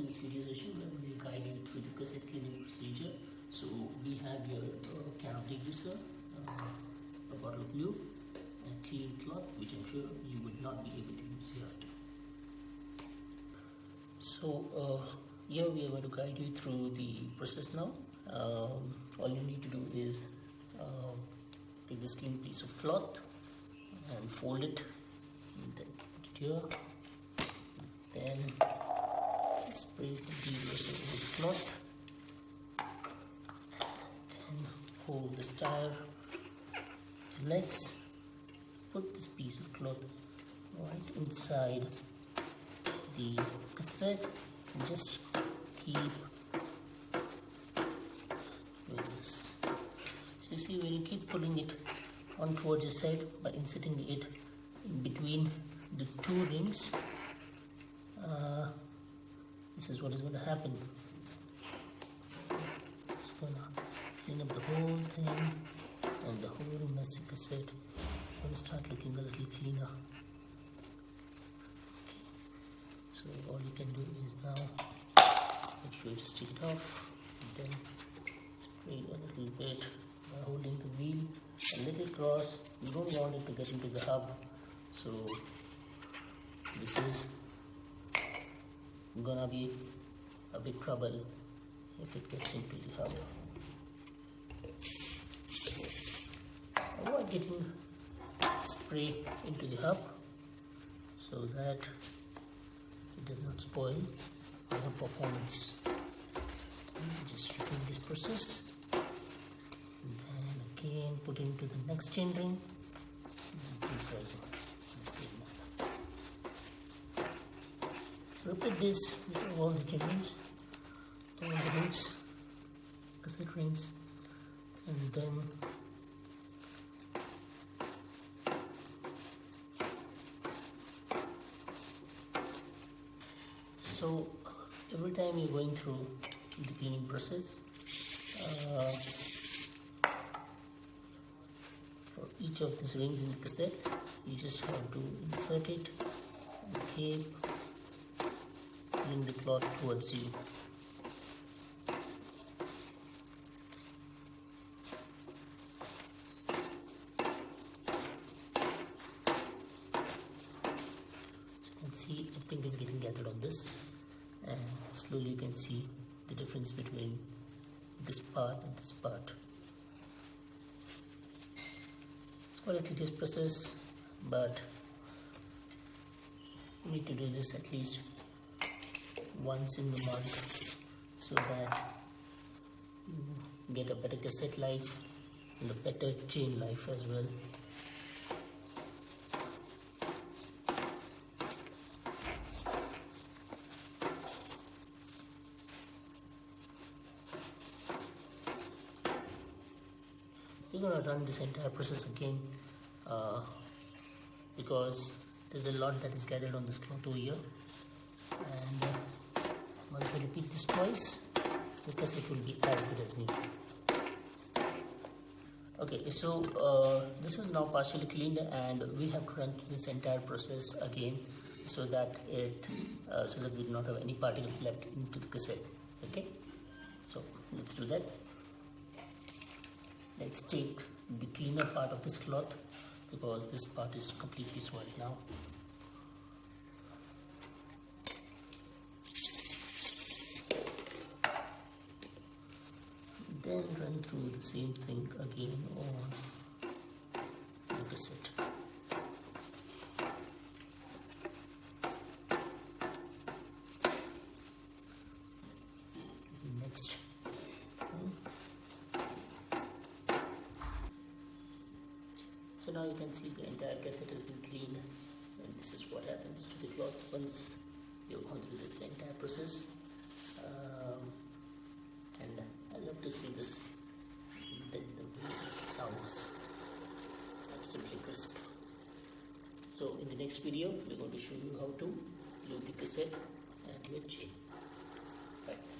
this video session, I will guide you through the cassette cleaning procedure. So we have your can of degreaser, a bottle of glue, and a clean cloth, which I'm sure you would not be able to use hereafter. So here we are going to guide you through the process now. All you need to do is take this clean piece of cloth and fold it, and then put it here. Then just spray some degreaser over the cloth. Then hold this tire, legs. Put this piece of cloth right inside the cassette and just keep doing this. So you see, when you keep pulling it on towards the side by inserting it in between the two rings, this is what is going to happen. It's going to clean up the whole thing, and the whole messy cassette is going to start looking a little cleaner. Okay. So all you can do is now make sure you just take it off, and then spray a little bit by holding the wheel a little cross. You don't want it to get into the hub, so this is gonna be a big trouble if it gets into the hub. Avoid getting spray into the hub so that it does not spoil your performance. Just repeat this process, and then again put it into the next chain ring and keep going the same manner. Repeat this with all the chain rings, all the rings, cassette rings, and then so every time you're going through the cleaning process, for each of these rings in the cassette, you just have to insert it and keep pulling the cloth towards you. So you can see everything is getting gathered on this, and slowly you can see the difference between this part and this part. It's quite a tedious process, but you need to do this at least once in the month so that you get a better cassette life and a better chain life as well. We're going to run this entire process again because there's a lot that is gathered on this cloth over here, and once we repeat this twice, the cassette will be as good as new. Okay, so this is now partially cleaned, and we have to run through this entire process again so that we do not have any particles left into the cassette. Okay, so let's do that. Let's take the cleaner part of this cloth because this part is completely soiled now. Then run through the same thing again on the cassette. Next. So now you can see the entire cassette has been cleaned, and this is what happens to the cloth once you've gone through this entire process. And I love to see this. The sounds absolutely crisp. So in the next video, we're going to show you how to glue the cassette and your chain. Right.